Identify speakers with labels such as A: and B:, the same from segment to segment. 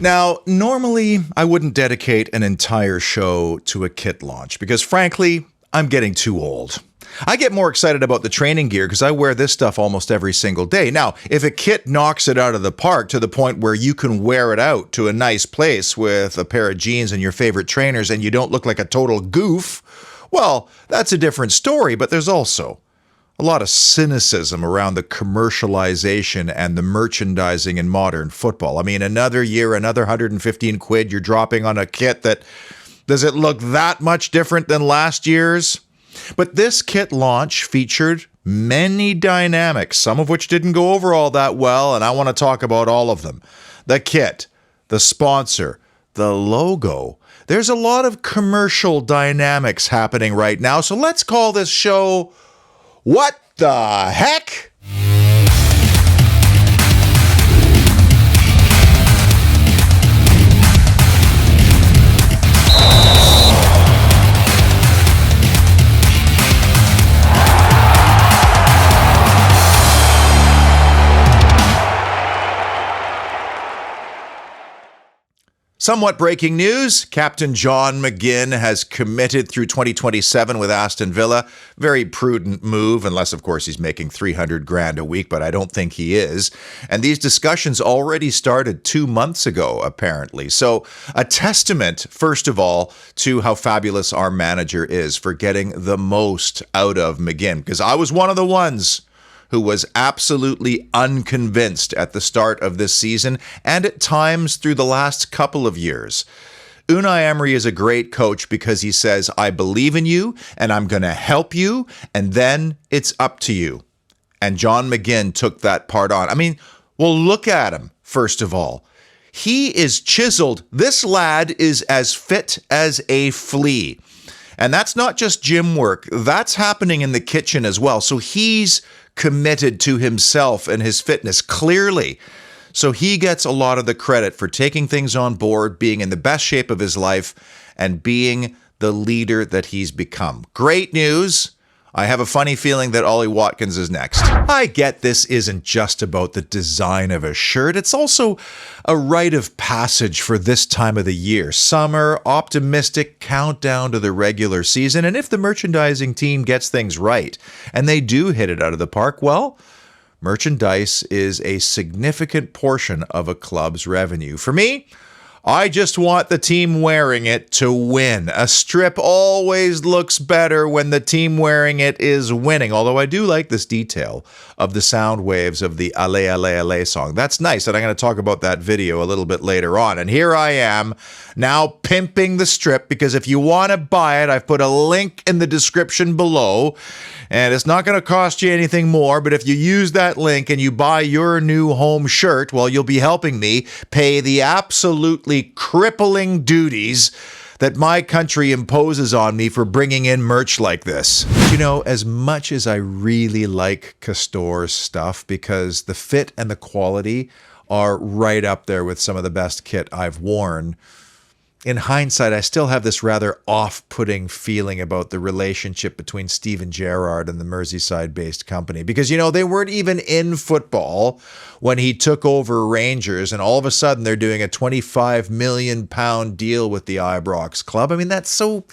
A: Now, normally I wouldn't dedicate an entire show to a kit launch because frankly, I'm getting too old. I get more excited about the training gear because I wear this stuff almost every single day. Now, if a kit knocks it out of the park to the point where you can wear it out to a nice place with a pair of jeans and your favorite trainers and you don't look like a total goof, well, that's a different story, but there's also a lot of cynicism around the commercialization and the merchandising in modern football. I mean, another year, another 115 quid you're dropping on a kit that, does it look that much different than last year's? But this kit launch featured many dynamics, some of which didn't go over all that well, and I want to talk about all of them. The kit, the sponsor, the logo. There's a lot of commercial dynamics happening right now, so let's call this show What the Heck? Somewhat breaking news, Captain John McGinn has committed through 2027 with Aston Villa. Very prudent move, unless of course he's making 300 grand a week, but I don't think he is. And these discussions already started 2 months ago, apparently. So a testament, first of all, to how fabulous our manager is for getting the most out of McGinn. Because I was one of the ones who was absolutely unconvinced at the start of this season and at times through the last couple of years. Unai Emery is a great coach because he says, I believe in you and I'm going to help you and then it's up to you. And John McGinn took that part on. I mean, well, look at him, first of all. He is chiseled. This lad is as fit as a flea. And that's not just gym work. That's happening in the kitchen as well. So he's committed to himself and his fitness, clearly. So he gets a lot of the credit for taking things on board, being in the best shape of his life, and being the leader that he's become. Great news. I have a funny feeling that Ollie Watkins is next. I get this isn't just about the design of a shirt. It's also a rite of passage for this time of the year. Summer, optimistic countdown to the regular season. And if the merchandising team gets things right and they do hit it out of the park, well, merchandise is a significant portion of a club's revenue. For me, I just want the team wearing it to win. A strip always looks better when the team wearing it is winning, although I do like this detail of the sound waves of the Ale Ale Ale song. That's nice, and I'm going to talk about that video a little bit later on. And here I am now pimping the strip, because if you want to buy it, I've put a link in the description below, and it's not going to cost you anything more, but if you use that link and you buy your new home shirt, well, you'll be helping me pay the absolutely crippling duties that my country imposes on me for bringing in merch like this. You know, as much as I really like Castor's stuff, because the fit and the quality are right up there with some of the best kit I've worn, in hindsight, I still have this rather off-putting feeling about the relationship between Steven Gerrard and the Merseyside-based company. Because, you know, they weren't even in football when he took over Rangers, and all of a sudden they're doing a £25 million deal with the Ibrox club. I mean, that's so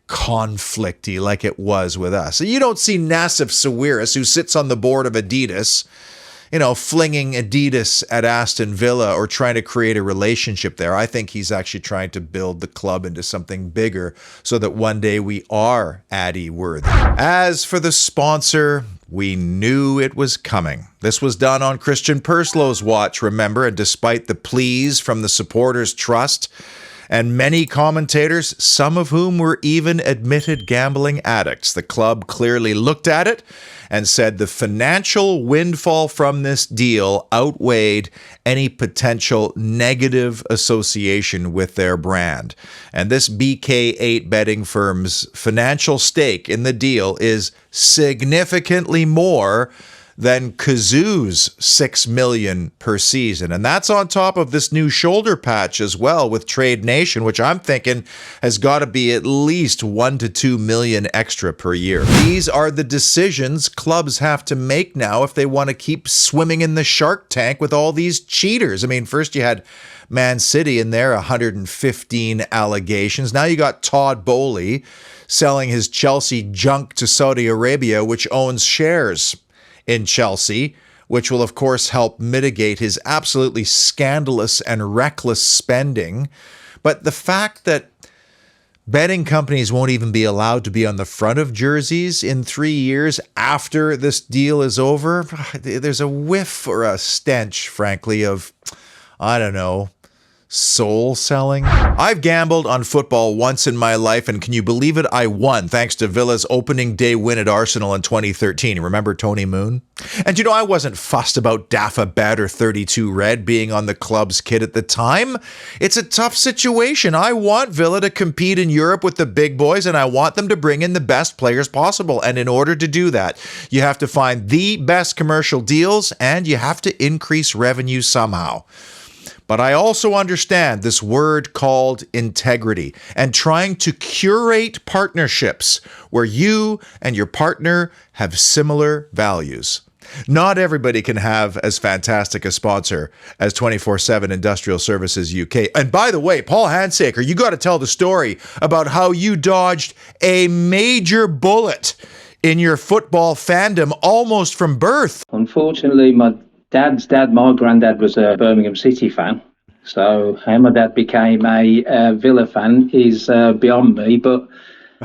A: conflicty, like it was with us. So you don't see Nassif Sawiris, who sits on the board of Adidas, you know, flinging Adidas at Aston Villa or trying to create a relationship there. I think he's actually trying to build the club into something bigger so that one day we are Addy worthy. As for the sponsor, we knew it was coming. This was done on Christian Perslow's watch, remember, and despite the pleas from the supporters' trust and many commentators, some of whom were even admitted gambling addicts, the club clearly looked at it and said the financial windfall from this deal outweighed any potential negative association with their brand. And this BK8 betting firm's financial stake in the deal is significantly more than Kazoo's $6 million per season. And that's on top of this new shoulder patch as well with Trade Nation, which I'm thinking has got to be at least $1 to $2 million extra per year. These are the decisions clubs have to make now if they want to keep swimming in the shark tank with all these cheaters. I mean, first you had Man City in there, 115 allegations. Now you got Todd Boehly selling his Chelsea junk to Saudi Arabia, which owns shares in Chelsea, which will, of course, help mitigate his absolutely scandalous and reckless spending. But the fact that betting companies won't even be allowed to be on the front of jerseys in 3 years after this deal is over, there's a whiff or a stench, frankly, of, I don't know, soul selling. I've gambled on football once in my life, and can you believe it? I won thanks to Villa's opening day win at Arsenal in 2013. Remember Tony Moon? And I wasn't fussed about Dafa Bet or 32 Red being on the club's kit at the time. It's a tough situation. I want Villa to compete in Europe with the big boys, and I want them to bring in the best players possible. And in order to do that, you have to find the best commercial deals, and you have to increase revenue somehow. But I also understand this word called integrity and trying to curate partnerships where you and your partner have similar values. Not everybody can have as fantastic a sponsor as 24/7 Industrial Services UK. And by the way, Paul Handsaker, you got to tell the story about how you dodged a major bullet in your football fandom almost from birth.
B: Unfortunately, my granddad was a Birmingham City fan. So how my dad became a Villa fan is beyond me. But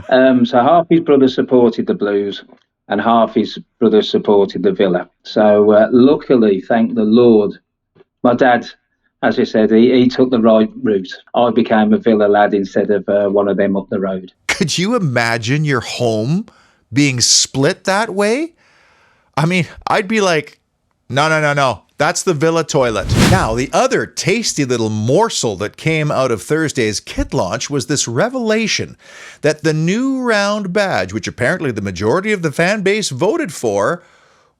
B: so half his brothers supported the Blues and half his brothers supported the Villa. So luckily, thank the Lord, my dad, as I said, he took the right route. I became a Villa lad instead of one of them up the road.
A: Could you imagine your home being split that way? I mean, I'd be like, no. That's the Villa toilet. Now, the other tasty little morsel that came out of Thursday's kit launch was this revelation that the new round badge, which apparently the majority of the fan base voted for,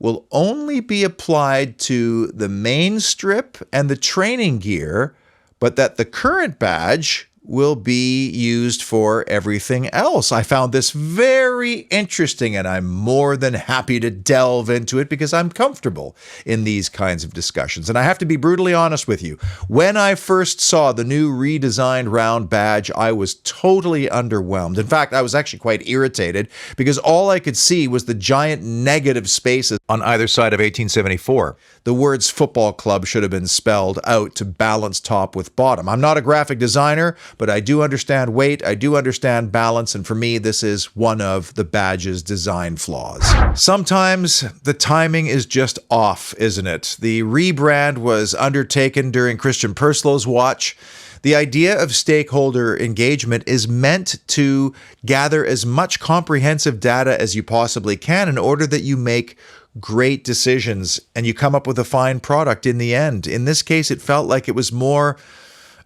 A: will only be applied to the main strip and the training gear, but that the current badge will be used for everything else. I found this very interesting, and I'm more than happy to delve into it because I'm comfortable in these kinds of discussions. And I have to be brutally honest with you. When I first saw the new redesigned round badge, I was totally underwhelmed. In fact, I was actually quite irritated because all I could see was the giant negative spaces on either side of 1874. The words football club should have been spelled out to balance top with bottom. I'm not a graphic designer, but I do understand weight, I do understand balance, and for me, this is one of the badge's design flaws. Sometimes the timing is just off, isn't it? The rebrand was undertaken during Christian Perslow's watch. The idea of stakeholder engagement is meant to gather as much comprehensive data as you possibly can in order that you make great decisions and you come up with a fine product in the end. In this case, it felt like it was more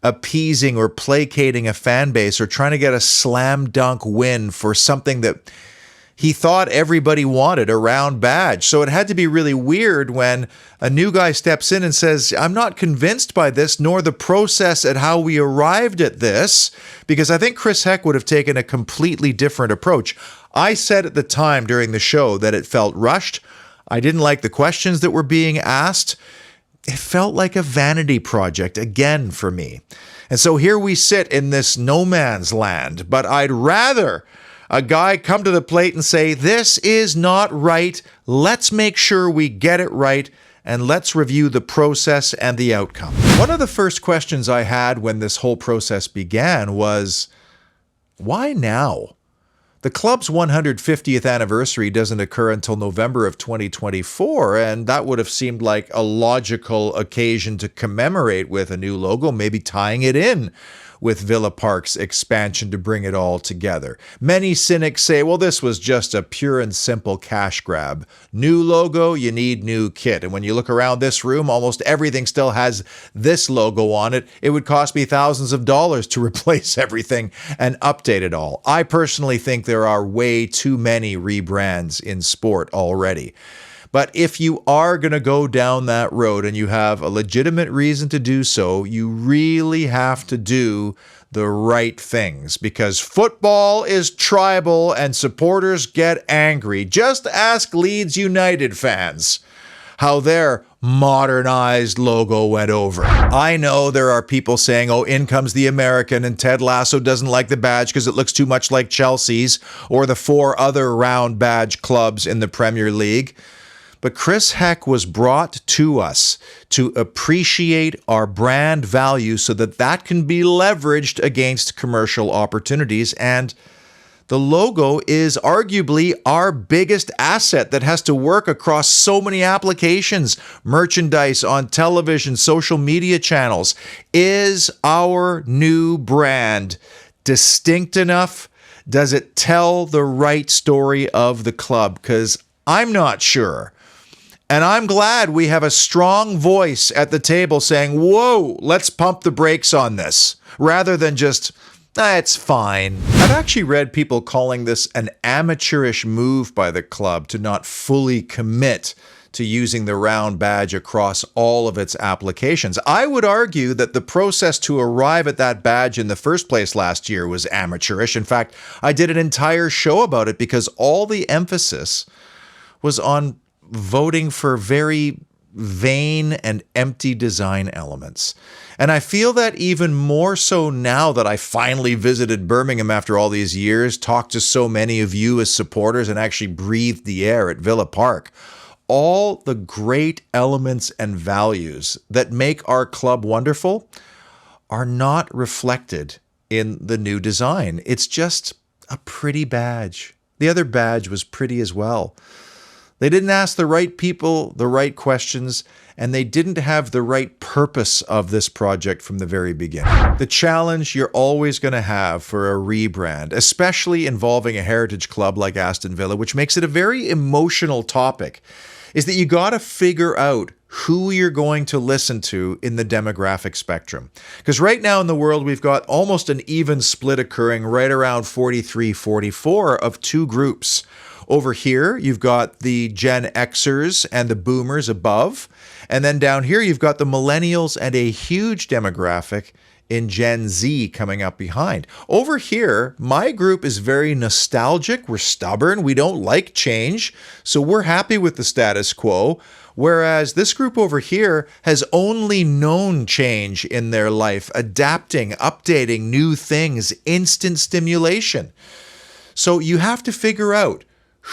A: appeasing or placating a fan base or trying to get a slam dunk win for something that he thought everybody wanted, a round badge. So it had to be really weird when a new guy steps in and says, I'm not convinced by this, nor the process at how we arrived at this, because I think Chris Heck would have taken a completely different approach. I said at the time during the show that it felt rushed. I didn't like the questions that were being asked. It felt like a vanity project again for me. And so here we sit in this no man's land, but I'd rather a guy come to the plate and say, this is not right. Let's make sure we get it right, and let's review the process and the outcome. One of the first questions I had when this whole process began was, why now? The club's 150th anniversary doesn't occur until November of 2024, and that would have seemed like a logical occasion to commemorate with a new logo, maybe tying it in with Villa Park's expansion to bring it all together. Many cynics say, well, this was just a pure and simple cash grab. New logo, you need new kit. And when you look around this room, almost everything still has this logo on it. It would cost me thousands of dollars to replace everything and update it all. I personally think there are way too many rebrands in sport already. But if you are going to go down that road and you have a legitimate reason to do so, you really have to do the right things, because football is tribal and supporters get angry. Just ask Leeds United fans how their modernized logo went over. I know there are people saying, oh, in comes the American, and Ted Lasso doesn't like the badge because it looks too much like Chelsea's or the 4 other round badge clubs in the Premier League. But Chris Heck was brought to us to appreciate our brand value so that that can be leveraged against commercial opportunities. And the logo is arguably our biggest asset that has to work across so many applications, merchandise, on television, social media channels. Is our new brand distinct enough? Does it tell the right story of the club? Because I'm not sure. And I'm glad we have a strong voice at the table saying, whoa, let's pump the brakes on this, rather than just, it's fine. I've actually read people calling this an amateurish move by the club to not fully commit to using the round badge across all of its applications. I would argue that the process to arrive at that badge in the first place last year was amateurish. In fact, I did an entire show about it because all the emphasis was on voting for very vain and empty design elements. And I feel that even more so now that I finally visited Birmingham after all these years, talked to so many of you as supporters, and actually breathed the air at Villa Park. All the great elements and values that make our club wonderful are not reflected in the new design. It's just a pretty badge. The other badge was pretty as well. They didn't ask the right people the right questions, and they didn't have the right purpose of this project from the very beginning. The challenge you're always going to have for a rebrand, especially involving a heritage club like Aston Villa, which makes it a very emotional topic, is that you got to figure out who you're going to listen to in the demographic spectrum. Because right now in the world, we've got almost an even split occurring right around 43-44 of two groups. Over here, you've got the Gen Xers and the Boomers above. And then down here, you've got the Millennials and a huge demographic in Gen Z coming up behind. Over here, my group is very nostalgic. We're stubborn. We don't like change. So we're happy with the status quo. Whereas this group over here has only known change in their life, adapting, updating new things, instant stimulation. So you have to figure out,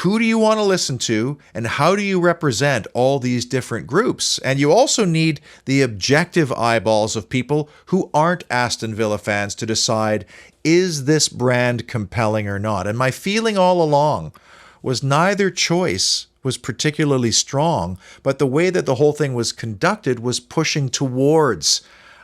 A: who do you want to listen to, and how do you represent all these different groups? And you also need the objective eyeballs of people who aren't Aston Villa fans to decide, is this brand compelling or not? And my feeling all along was neither choice was particularly strong, but the way that the whole thing was conducted was pushing towards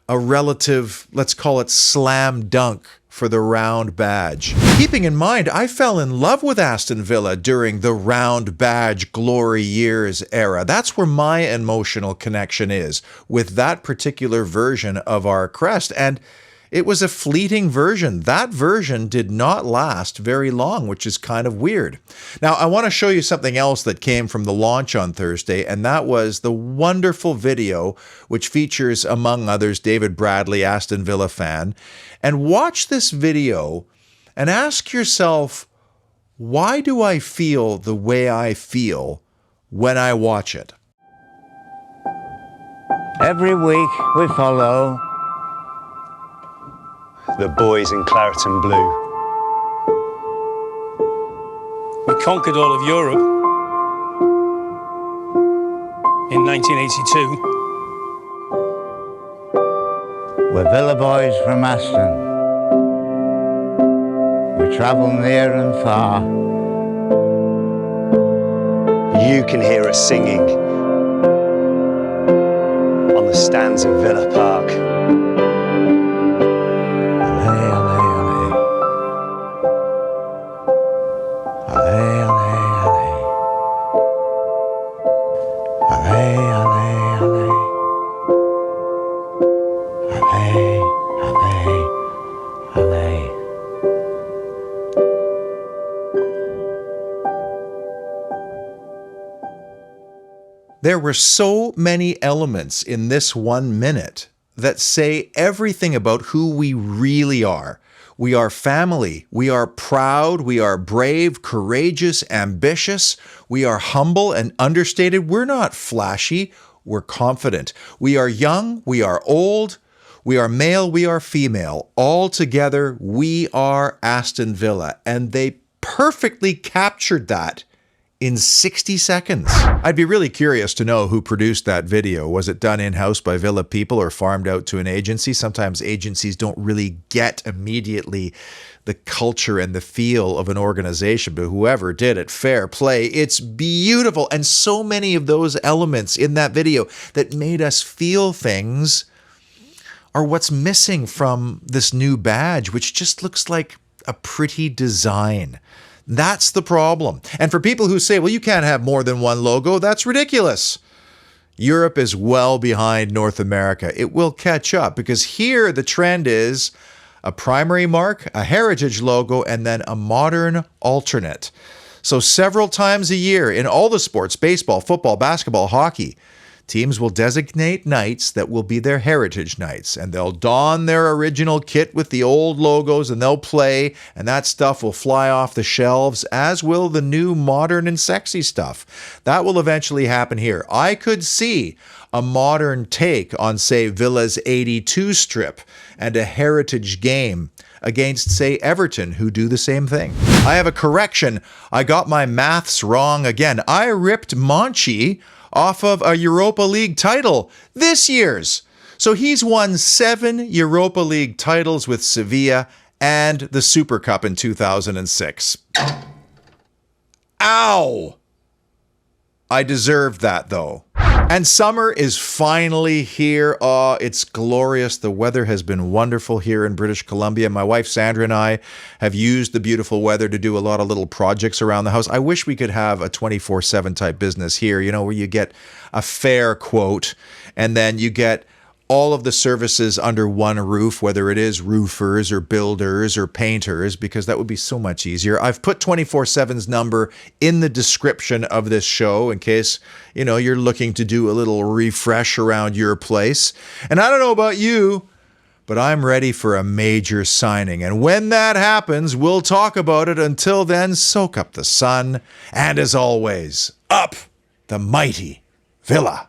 A: a relative, let's call it slam dunk, for the round badge. Keeping in mind, I fell in love with Aston Villa during the round badge glory years era. That's where my emotional connection is, with that particular version of our crest. And it was a fleeting version. That version did not last very long, which is kind of weird. Now, I want to show you something else that came from the launch on Thursday, and that was the wonderful video, which features, among others, David Bradley, Aston Villa fan. And watch this video and ask yourself, why do I feel the way I feel when I watch it?
C: Every week we follow
D: the boys in claret and blue.
E: We conquered all of Europe in 1982.
C: We're Villa boys from Aston. We travel near and far.
D: You can hear us singing on the stands of Villa Park.
C: Allez, allez, allez. Allez, allez, allez. Allez, allez, allez. Allez, allez, allez.
A: There were so many elements in this 1 minute that say everything about who we really are. We are family. We are proud. We are brave, courageous, ambitious. We are humble and understated. We're not flashy. We're confident. We are young. We are old. We are male. We are female. All together, we are Aston Villa. And they perfectly captured that in 60 seconds. I'd be really curious to know who produced that video. Was it done in-house by Villa people or farmed out to an agency? Sometimes agencies don't really get immediately the culture and the feel of an organization, but whoever did it, fair play. It's beautiful. And so many of those elements in that video that made us feel things are what's missing from this new badge, which just looks like a pretty design. That's the problem. And for people who say, well, you can't have more than one logo, that's ridiculous. Europe is well behind North America. It will catch up because here the trend is a primary mark, a heritage logo, and then a modern alternate. So several times a year in all the sports, baseball, football, basketball, hockey, teams will designate nights that will be their heritage nights, and they'll don their original kit with the old logos, and they'll play, and that stuff will fly off the shelves, as will the new modern and sexy stuff. That will eventually happen here. I could see a modern take on, say, Villa's 82 strip and a heritage game against, say, Everton, who do the same thing. I have a correction. I got my maths wrong again. I ripped Monchi off of a Europa League title, this year's. So he's won 7 Europa League titles with Sevilla and the Super Cup in 2006. Ow! I deserved that, though. And summer is finally here. Oh, it's glorious. The weather has been wonderful here in British Columbia. My wife Sandra and I have used the beautiful weather to do a lot of little projects around the house. I wish we could have a 24/7 type business here, you know, where you get a fair quote and then you get all of the services under one roof, whether it is roofers or builders or painters, because that would be so much easier. I've put 24/7's number in the description of this show in case, you know, you're looking to do a little refresh around your place. And I don't know about you, but I'm ready for a major signing. And when that happens, we'll talk about it. Until then, soak up the sun. And as always, up the mighty Villa.